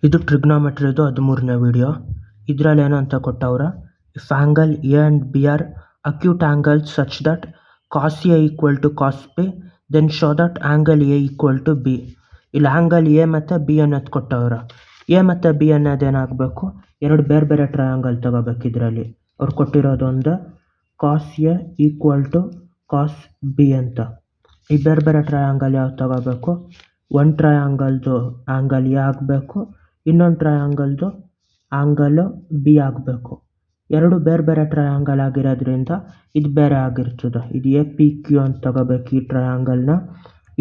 ಇದು ಟ್ರಿಗ್ನೋಮೆಟ್ರಿದು 13ನೇ ವಿಡಿಯೋ. ಇದರಲ್ಲಿ ಏನು ಅಂತ ಕೊಟ್ಟವ್ರೆ, if angle A and B are acute angle such that cos A equal to cos B, then show that angle A equal to B. ಇಲ್ಲಿ angle A ಮತ್ತು B ಅನ್ನೋದು ಕೊಟ್ಟವ್ರೆ. A ಮತ್ತು ಬಿ ಅನ್ನೋದು ಏನಾಗಬೇಕು, ಎರಡು ಬೇರೆ ಬೇರೆ ಟ್ರಯಾಂಗಲ್ ತಗೋಬೇಕು. ಇದರಲ್ಲಿ ಅವ್ರು ಕೊಟ್ಟಿರೋದು ಒಂದು cos A equal to cos B ಅಂತ. ಈ ಬೇರೆ ಬೇರೆ ಟ್ರಯಾಂಗಲ್ ಯಾವ್ದು ತಗೋಬೇಕು, ಒಂದು ಟ್ರಯಾಂಗಲ್ದು ಆಂಗಲ್ ಎ ಆಗಬೇಕು, ಇನ್ನೊಂದು ಟ್ರಯಾಂಗಲ್ದು ಆಂಗಲ್ ಬಿ ಆಗಬೇಕು. ಎರಡು ಬೇರೆ ಬೇರೆ ಟ್ರಯಾಂಗಲ್ ಆಗಿರೋದ್ರಿಂದ ಇದು ಬೇರೆ ಆಗಿರ್ತದೆ. ಇದು ಎ ಪಿ ಕ್ಯೂ ಅಂತ ತಗೋಬೇಕು ಈ ಟ್ರಯಾಂಗಲ್ನ.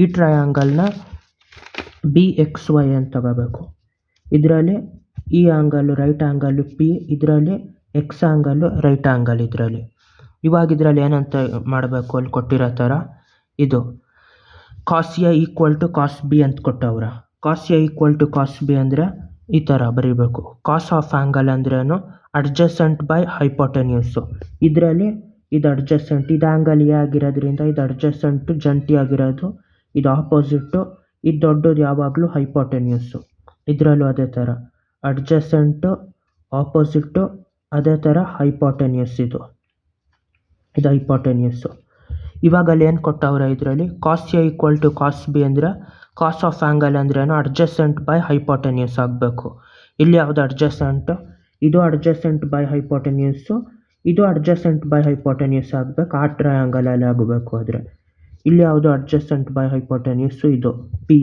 ಈ ಟ್ರಯಾಂಗಲ್ನ ಬಿ ಎಕ್ಸ್ ವೈ ಅಂತ ತಗೋಬೇಕು. ಇದರಲ್ಲಿ ಈ ಆಂಗಲ್ಲು ರೈಟ್ ಆಂಗಲ್ಲು ಪಿ, ಇದರಲ್ಲಿ ಎಕ್ಸ್ ಆಂಗಲ್ಲು ರೈಟ್ ಆಂಗಲ್. ಇದರಲ್ಲಿ ಇವಾಗ ಇದರಲ್ಲಿ ಏನಂತ ಮಾಡಬೇಕು, ಅಲ್ಲಿ ಕೊಟ್ಟಿರೋ ಥರ ಇದು cos A equal to cos B ಅಂತ ಕೊಟ್ಟವ್ರ. Cos A equal to cos B ಅಂದರೆ ಈ ಥರ ಬರೀಬೇಕು. ಕಾಸ್ ಆಫ್ ಆ್ಯಂಗಲ್ ಅಂದ್ರೇನು, ಅಡ್ಜಸೆಂಟ್ ಬೈ ಹೈಪೋಟೆನ್ಯೂಸು. ಇದರಲ್ಲಿ ಇದು ಅಡ್ಜಸೆಂಟ್, ಇದು ಆ್ಯಂಗಲ್ ಎ ಆಗಿರೋದ್ರಿಂದ ಇದು ಅಡ್ಜಸೆಂಟು ಜಂಟಿ ಆಗಿರೋದು, ಇದು ಆಪೋಸಿಟ್ಟು, ಇದು ದೊಡ್ಡದು ಯಾವಾಗಲೂ ಹೈಪೋಟೆನ್ಯೂಸು. ಇದರಲ್ಲೂ ಅದೇ ಥರ ಅಡ್ಜಸೆಂಟು ಆಪೋಸಿಟ್ಟು, ಅದೇ ಥರ ಹೈಪೋಟೆನ್ಯೂಸ್. ಇದು ಹೈಪೋಟೆನ್ಯೂಸು. ಇವಾಗ ಅಲ್ಲಿ ಏನು ಕೊಟ್ಟವ್ರೆ, ಇದರಲ್ಲಿ cos A equal to cos B ಅಂದರೆ ಕಾಸ್ ಆಫ್ ಆ್ಯಂಗಲ್ ಅಂದ್ರೇನು, ಅಡ್ಜಸೆಂಟ್ ಬೈ ಹೈಪೋಟೆನ್ಯೂಸ್ ಆಗಬೇಕು. ಇಲ್ಲಿ ಯಾವುದು ಅಡ್ಜಸೆಂಟ್, ಇದು ಅಡ್ಜಸೆಂಟ್ ಬೈ ಹೈಪೋಟೆನ್ಯೂಸು, ಇದು ಅಡ್ಜಸೆಂಟ್ ಬೈ ಹೈಪೋಟೆನ್ಯೂಸ್ ಆಗಬೇಕು. ಆ ಟ್ರಯಾಂಗಲಲ್ಲಿ ಆಗಬೇಕು. ಆದರೆ ಇಲ್ಲಿ ಯಾವುದು ಅಡ್ಜಸೆಂಟ್ ಬೈ ಹೈಪೋಟೆನ್ಯೂಸು, ಇದು ಪಿ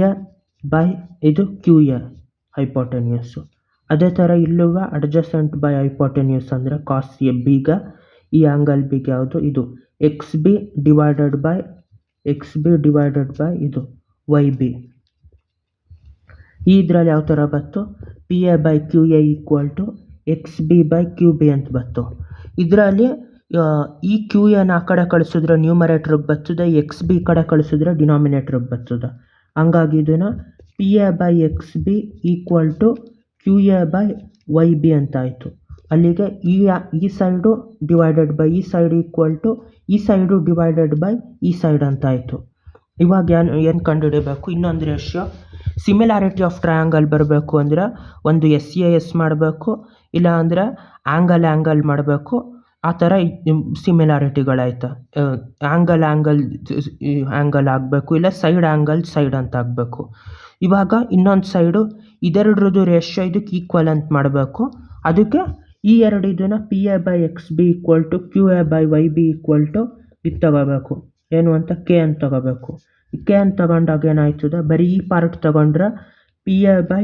ಎ ಬೈ ಇದು ಕ್ಯೂ ಎ ಹೈಪೋಟೆನ್ಯೂಸು. ಅದೇ ಥರ ಇಲ್ಲೂ ಅಡ್ಜಸೆಂಟ್ ಬೈ ಹೈಪೋಟೆನ್ಯೂಸ್ ಅಂದರೆ ಕಾಸ್ ಎ ಬಿಗೆ, ಈ ಆ್ಯಂಗಲ್ ಬಿಗೆ ಯಾವುದು, ಇದು ಎಕ್ಸ್ ಬಿ ಡಿವೈಡೆಡ್ ಬೈ ಇದು ವೈ ಬಿ. ಇದರಲ್ಲಿ ಯಾವ ಥರ ಬಂತು, P A by Q A equal to X B by Q B ಅಂತ ಬಂತು. ಇದರಲ್ಲಿ ಈ ಕ್ಯೂ ಎನ ಆ ಕಡೆ ಕಳಿಸಿದ್ರೆ ನ್ಯೂಮರೇಟ್ರಿಗೆ ಬರ್ತದೆ, ಎಕ್ಸ್ ಬಿ ಕಡೆ ಕಳಿಸಿದ್ರೆ ಡಿನಾಮಿನೇಟ್ರಿಗೆ ಬರ್ತದೆ. ಹಂಗಾಗಿ ಇದನ್ನು P A by X B equal to Q A by Y B ಅಂತ ಆಯಿತು. ಅಲ್ಲಿಗೆ ಈ ಸೈಡು ಡಿವೈಡೆಡ್ ಬೈ ಈ ಸೈಡ್ ಈಕ್ವಲ್ ಟು ಈ ಸೈಡು ಡಿವೈಡೆಡ್ ಬೈ ಈ ಸೈಡ್ ಅಂತ ಆಯಿತು. ಇವಾಗ ಏನು ಕಂಡುಹಿಡಬೇಕು, ಇನ್ನೊಂದು ರೇಷಿಯೋ ಸಿಮಿಲಾರಿಟಿ ಆಫ್ ಟ್ರಯಾಂಗಲ್ ಬರಬೇಕು ಅಂದರೆ ಒಂದು ಎಸ್ ಎ ಎಸ್ ಮಾಡಬೇಕು, ಇಲ್ಲ ಅಂದರೆ ಆ್ಯಂಗಲ್ ಮಾಡಬೇಕು. ಆ ಥರ ಸಿಮಿಲಾರಿಟಿಗಳಾಯ್ತು. ಆ್ಯಂಗಲ್ ಆಗಬೇಕು, ಇಲ್ಲ ಸೈಡ್ ಅಂತ ಆಗಬೇಕು. ಇವಾಗ ಇನ್ನೊಂದು ಸೈಡು ಇದೆರಡ್ರದ್ದು ರೇಷಿಯೋ ಇದಕ್ಕೆ ಈಕ್ವಲ್ ಅಂತ ಮಾಡಬೇಕು. ಅದಕ್ಕೆ ಈ ಎರಡು ಇದನ್ನು P A by X B equal to Q A by Y B equal to ಇದು ತಗೋಬೇಕು, ಏನು ಅಂತ ಕೆ ಅಂತ ತಗೋಬೇಕು. ಕೆ ಅಂತ ತಗೊಂಡಾಗ ಏನಾಯ್ತದೆ, ಬರೀ ಈ ಪಾರ್ಟ್ ತಗೊಂಡ್ರೆ P A by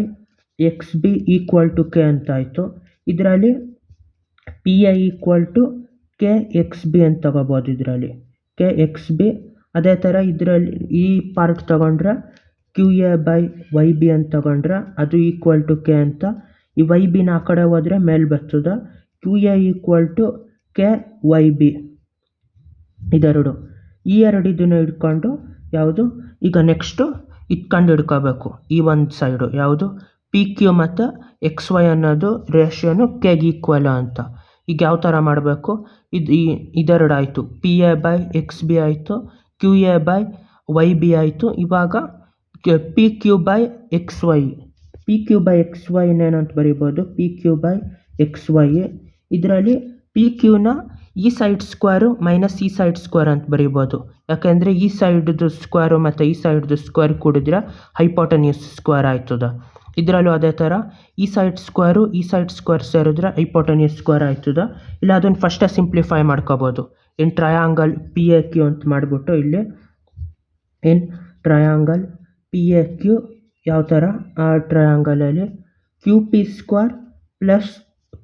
X B equal to K ಅಂತ ಆಯಿತು. ಇದರಲ್ಲಿ P A equal to K X B ಅಂತ ತಗೋಬೋದು. ಇದರಲ್ಲಿ ಕೆ ಎಕ್ಸ್ ಬಿ. ಅದೇ ಥರ ಇದರಲ್ಲಿ ಈ ಪಾರ್ಟ್ ತಗೊಂಡ್ರೆ Q A by Y B ಅಂತ ತಗೊಂಡ್ರೆ ಅದು ಈಕ್ವಲ್ ಟು ಕೆ ಅಂತ. ಈ ವೈ ಬಿನ ಆ ಕಡೆ ಹೋದರೆ ಮೇಲೆ ಬರ್ತದೆ, Q A equal to K Y B. ಇದೆರಡು, ಈ ಎರಡು ಇದನ್ನು ಹಿಡ್ಕೊಂಡು ಯಾವುದು ಈಗ ನೆಕ್ಸ್ಟು ಇಟ್ಕೊಂಡು ಹಿಡ್ಕೋಬೇಕು. ಈ ಒಂದು ಸೈಡು ಯಾವುದು ಪಿ ಕ್ಯೂ ಮತ್ತು ಎಕ್ಸ್ ವೈ ಅನ್ನೋದು ರೇಷಿಯೋನು ಕೆಗೆ ಈಕ್ವಲ್ ಅಂತ. ಈಗ ಯಾವ ಥರ ಮಾಡಬೇಕು, ಇದೆರಡು ಆಯಿತು, p A by X b ಆಯಿತು, q A by Y b ಆಯಿತು. ಇವಾಗ p Q by X y, p Q by X y ಏನಂತ ಬರೀಬೋದು, p Q by X y. ಇದರಲ್ಲಿ ಪಿ ಕ್ಯೂನ ಈ ಸೈಡ್ ಸ್ಕ್ವೇರು ಮೈನಸ್ ಈ ಸೈಡ್ ಸ್ಕ್ವೇರ್ ಅಂತ ಬರೀಬೋದು. ಯಾಕೆಂದರೆ ಈ ಸೈಡ್ದು ಸ್ಕ್ವೇರು ಮತ್ತು ಈ ಸೈಡ್ದು ಸ್ಕ್ವೇರ್ ಕೂಡಿದ್ರೆ ಹೈಪೋಟೆನ್ಯೂಸ್ ಸ್ಕ್ವೇರ್ ಆಯ್ತದೆ. ಇದರಲ್ಲೂ ಅದೇ ಥರ ಈ ಸೈಡ್ ಸ್ಕ್ವೇರ್ ಸೇರಿದ್ರೆ ಹೈಪೋಟೆನ್ಯೂಸ್ ಸ್ಕ್ವೇರ್ ಆಯ್ತದೆ. ಇಲ್ಲ ಅದನ್ನು ಫಸ್ಟೇ ಸಿಂಪ್ಲಿಫೈ ಮಾಡ್ಕೋಬೋದು. In triangle P A Q ಅಂತ ಮಾಡಿಬಿಟ್ಟು ಇಲ್ಲಿ in triangle P A Q ಯಾವ ಥರ, ಆ ಟ್ರಯಾಂಗಲಲ್ಲಿ Q P square plus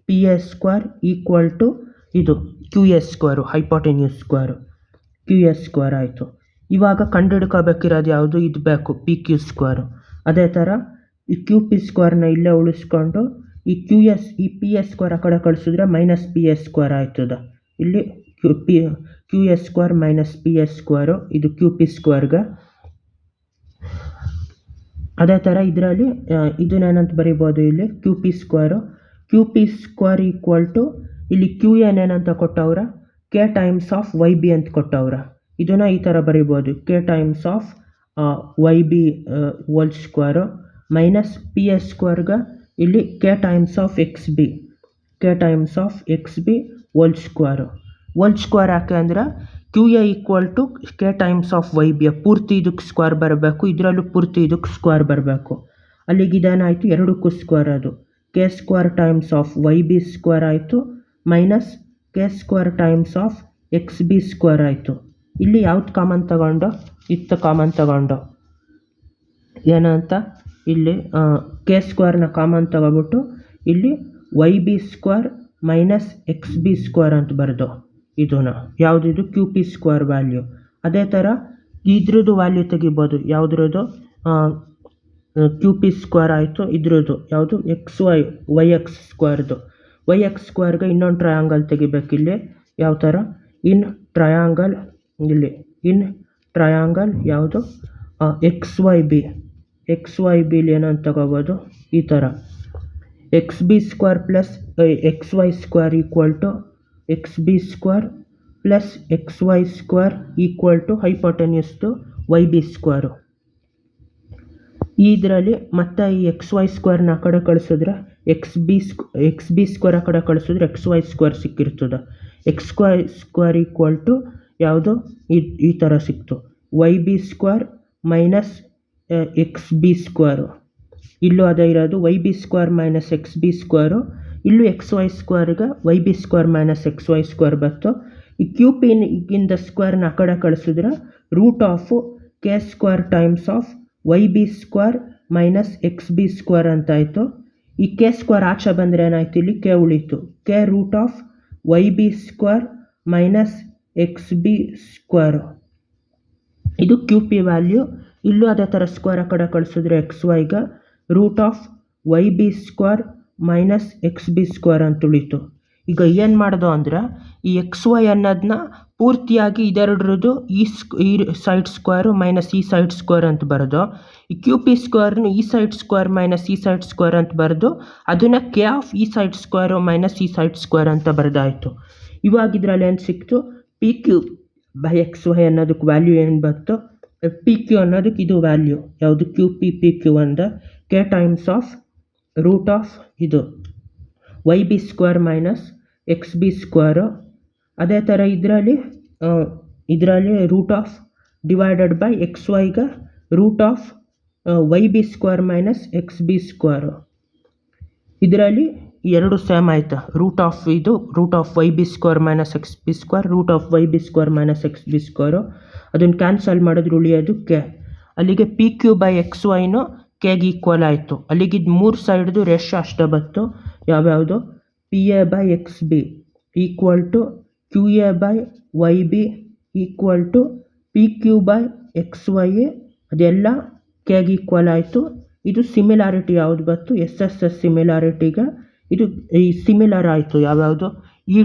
P A square equal to ಇದು Q A square hypotenuse square Q A square ಆಯಿತು. ಇವಾಗ ಕಂಡುಹಿಡ್ಕೋಬೇಕಿರೋದು ಯಾವುದು, ಇದು ಬೇಕು ಪಿ ಕ್ಯೂ ಸ್ಕ್ವೇರು. ಅದೇ ಥರ ಈ ಕ್ಯೂ ಪಿ ಸ್ಕ್ವೇರ್ನ ಇಲ್ಲೇ ಉಳಿಸ್ಕೊಂಡು ಈ ಪಿ ಎ ಸ್ಕ್ವೇರ್ ಆ ಕಡೆ ಕಳಿಸಿದ್ರೆ ಮೈನಸ್ ಪಿ ಎ ಸ್ಕ್ವೇರ್ ಆಯ್ತದೆ. ಇಲ್ಲಿ Q A square minus P A square, ಇದು ಕ್ಯೂ ಪಿ ಸ್ಕ್ವೇರ್ಗೆ. ಅದೇ ಥರ ಇದರಲ್ಲಿ ಇದನ್ನೇನಂತ ಬರೀಬೋದು, ಇಲ್ಲಿ Q P square equal to ಇಲ್ಲಿ ಕ್ಯೂ ಎನ್ ಏನಂತ ಕೊಟ್ಟವ್ರ, K times of Y B ಅಂತ ಕೊಟ್ಟವ್ರ. ಇದನ್ನು ಈ ಥರ ಬರೀಬೋದು, K times of Y B whole square minus P A ಸ್ಕ್ವೇರ್ಗೆ ಇಲ್ಲಿ K times of X B whole square ಯಾಕೆ ಅಂದ್ರೆ Q A equal to K times of Y B ಪೂರ್ತಿ ಇದಕ್ಕೆ ಸ್ಕ್ವೇರ್ ಬರಬೇಕು, ಇದರಲ್ಲೂ ಪೂರ್ತಿ ಇದಕ್ಕೆ ಸ್ಕ್ವೇರ್ ಬರಬೇಕು. ಅಲ್ಲಿಗೆ ಇದೇನಾಯಿತು, ಎರಡಕ್ಕೂ ಸ್ಕ್ವೇರ್ ಅದು K square times of Y B square ಆಯಿತು minus K square times of X B square ಆಯಿತು. ಇಲ್ಲಿ ಯಾವ್ದು ಕಾಮನ್ ತಗೊಂಡು ಕಾಮನ್ ತಗೊಂಡು ಏನಂತ ಇಲ್ಲಿ ಕೆ ಸ್ಕ್ವೇರ್ನ ಕಾಮನ್ ತಗೊಬಿಟ್ಟು ಇಲ್ಲಿ Y B square minus X B square ಅಂತ ಬರೆದು ಇದನ್ನು ಯಾವುದಿದು ಕ್ಯೂ ಪಿ ಸ್ಕ್ವೇರ್ ವ್ಯಾಲ್ಯೂ. ಅದೇ ಥರ ಇದ್ರದ್ದು ವ್ಯಾಲ್ಯೂ ತೆಗಿಬೋದು, ಯಾವುದ್ರದ್ದು ಕ್ಯೂ ಪಿ ಸ್ಕ್ವೇರ್ ಆಯಿತು, ಇದ್ರದ್ದು ಯಾವುದು ಎಕ್ಸ್ ವೈ ಎಕ್ಸ್ ಸ್ಕ್ವೇರ್ಗೆ ಇನ್ನೊಂದು ಟ್ರಯಾಂಗಲ್ ತೆಗಿಬೇಕು. ಇಲ್ಲಿ ಯಾವ ಥರ ಇನ್ ಟ್ರಯಾಂಗಲ್ ಯಾವುದು ಎಕ್ಸ್ ವೈ ಬಿಲಿ ಏನಂತ ತಗೋಬೋದು ಈ ಥರ X B square plus X Y square equal to X B square plus X Y square equal to ಹೈಪೋಟೆನ್ಯೂಸ್ದು ವೈ ಬಿ ಸ್ಕ್ವೇರು. ಇದರಲ್ಲಿ ಮತ್ತೆ ಈ ಎಕ್ಸ್ ವೈ ಸ್ಕ್ವೇರ್ನ ಆ ಕಡೆ ಕಳಿಸಿದ್ರೆ ಎಕ್ಸ್ ಬಿ ಸ್ಕ್ವೇರ್ ಆ ಕಡೆ ಕಳಿಸಿದ್ರೆ ಎಕ್ಸ್ ವೈ ಸ್ಕ್ವೇರ್ ಸಿಕ್ಕಿರ್ತದೆ. X Y square equal to ಯಾವುದು ಈ ಥರ ಸಿಕ್ತು, Y B square minus X B square. ಇಲ್ಲೂ ಅದೇ ಇರೋದು Y B square minus X B square. ಇಲ್ಲೂ ಎಕ್ಸ್ ವೈ ಸ್ಕ್ವೇರ್ಗೆ Y B square minus X Y square ಬಂತು. ಈ ಕ್ಯೂ ಪಿಗಿಂದ ಸ್ಕ್ವೇರ್ನ ಆ ಕಡೆ ಕಳಿಸಿದ್ರೆ root of K square times of Y B square minus X B square ಅಂತಾಯಿತು. ಈ ಕೆ ಸ್ಕ್ವೇರ್ ಆಚೆ ಬಂದರೆ ಏನಾಯ್ತು, ಇಲ್ಲಿ ಕೆ ಉಳೀತು, K root of Y B square minus X B square. ಇದು ಕ್ಯೂ ಪಿ ವ್ಯಾಲ್ಯೂ. ಇಲ್ಲೂ ಅದೇ ಥರ ಸ್ಕ್ವೇರ್ ಆ ಕಡೆ ಕಳಿಸಿದ್ರೆ ಎಕ್ಸ್ ವೈಗೆ root of Y B square minus X B square ಅಂತ ಉಳೀತು. ಈಗ ಏನು ಮಾಡೋದು ಅಂದರೆ ಈ ಎಕ್ಸ್ ವೈ ಅನ್ನೋದನ್ನ ಪೂರ್ತಿಯಾಗಿ ಇದೆರಡ್ರದ್ದು ಈ ಸೈಡ್ ಸ್ಕ್ವೇರು ಮೈನಸ್ ಈ ಸೈಡ್ ಸ್ಕ್ವೇರ್ ಅಂತ ಬರೋದು, ಈ ಕ್ಯೂ ಪಿ ಸ್ಕ್ವೇರ್ನ ಈ ಸೈಡ್ ಸ್ಕ್ವೇರ್ ಮೈನಸ್ ಈ ಸೈಡ್ ಸ್ಕ್ವೇರ್ ಅಂತ ಬರೆದು ಅದನ್ನು ಕೆ ಆಫ್ ಈ ಸೈಡ್ ಸ್ಕ್ವೇರು ಮೈನಸ್ ಈ ಸೈಡ್ ಸ್ಕ್ವೇರ್ ಅಂತ ಬರೆದಾಯಿತು. ಇವಾಗ ಇದರಲ್ಲಿ ಏನು ಸಿಕ್ತು, P Q by X Y ಅನ್ನೋದಕ್ಕೆ ವ್ಯಾಲ್ಯೂ ಏನು ಬಂತು, ಪಿ ಕ್ಯೂ ಅನ್ನೋದಕ್ಕೆ ಇದು ವ್ಯಾಲ್ಯೂ ಯಾವುದು ಕ್ಯೂ ಪಿ ಕ್ಯೂ ಅಂದರೆ K times of root of ಇದು Y B square minus X B square. ಅದೇ ಥರ ಇದರಲ್ಲಿ root of divided by X ವೈಗೆ root of Y B square minus X B square. ಇದರಲ್ಲಿ ಎರಡು ಸೇಮ್ ಆಯಿತಾ, root of Y B square minus X B square, root of Y B square minus X B square. ಅದನ್ನು cancel ಮಾಡಿದ್ರೆ ಉಳಿಯೋದು K. ಅಲ್ಲಿಗೆ P Q by X ವೈನು ಕೆಗೆ equal ಆಯಿತು. ಅಲ್ಲಿಗೆ ಇದು ಮೂರು ಸೈಡ್ದು ರೇಷಿಯೋ ಅಷ್ಟೇ ಬಂತು. ಯಾವ್ಯಾವುದು, P A by X B equal to Q A by Y B equal to P Q by X Y, ಅದೆಲ್ಲ ಕೆಗೆ ಈಕ್ವಲ್ ಆಯಿತು. ಇದು ಸಿಮಿಲಾರಿಟಿ ಯಾವುದು ಬಂತು, ಎಸ್ ಸಿಮಿಲಾರಿಟಿಗೆ ಇದು ಈ ಸಿಮಿಲರ್ ಆಯಿತು. ಯಾವ್ಯಾವುದು, ಈ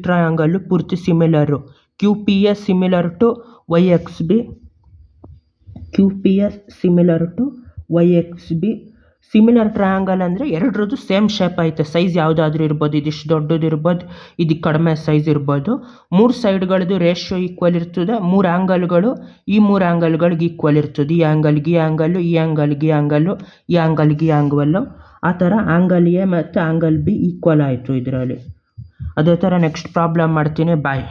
ಟ್ರಯಾಂಗಲ್ಲು ಪೂರ್ತಿ similar. Q P A similar to Y X B, similar triangle ಅಂದರೆ ಎರಡರದ್ದು ಸೇಮ್ ಶೇಪ್ ಐತೆ, ಸೈಜ್ ಯಾವುದಾದ್ರೂ ಇರ್ಬೋದು, ಇದಿಷ್ಟು ದೊಡ್ಡದು ಇರ್ಬೋದು, ಇದಕ್ಕೆ ಕಡಿಮೆ ಸೈಜ್ ಇರ್ಬೋದು. ಮೂರು ಸೈಡ್ಗಳದ್ದು ರೇಷಿಯೋ ಈಕ್ವಲ್ ಇರ್ತದೆ, ಮೂರು ಆ್ಯಂಗಲ್ಗಳು ಈ ಮೂರು ಆ್ಯಂಗಲ್ಗಳಿಗೆ ಈಕ್ವಲ್ ಇರ್ತದೆ. ಈ ಆ್ಯಂಗಲ್ಗೆ ಈ ಆ್ಯಂಗಲ್ಲು, ಈ ಆ್ಯಂಗಲ್ಗೆ ಈ ಆ್ಯಂಗಲ್ಲು, ಈ ಆ್ಯಂಗಲ್ಗೆ ಈ ಆ್ಯಂಗಲ್ಲು, ಆ ಥರ ಆ್ಯಂಗಲ್ ಎ ಮತ್ತು ಆ್ಯಂಗಲ್ ಬಿ ಈಕ್ವಲ್ ಆಯಿತು ಇದರಲ್ಲಿ. ಅದೇ ಥರ ನೆಕ್ಸ್ಟ್ ಪ್ರಾಬ್ಲಮ್ ಮಾಡ್ತೀನಿ. ಬಾಯ್.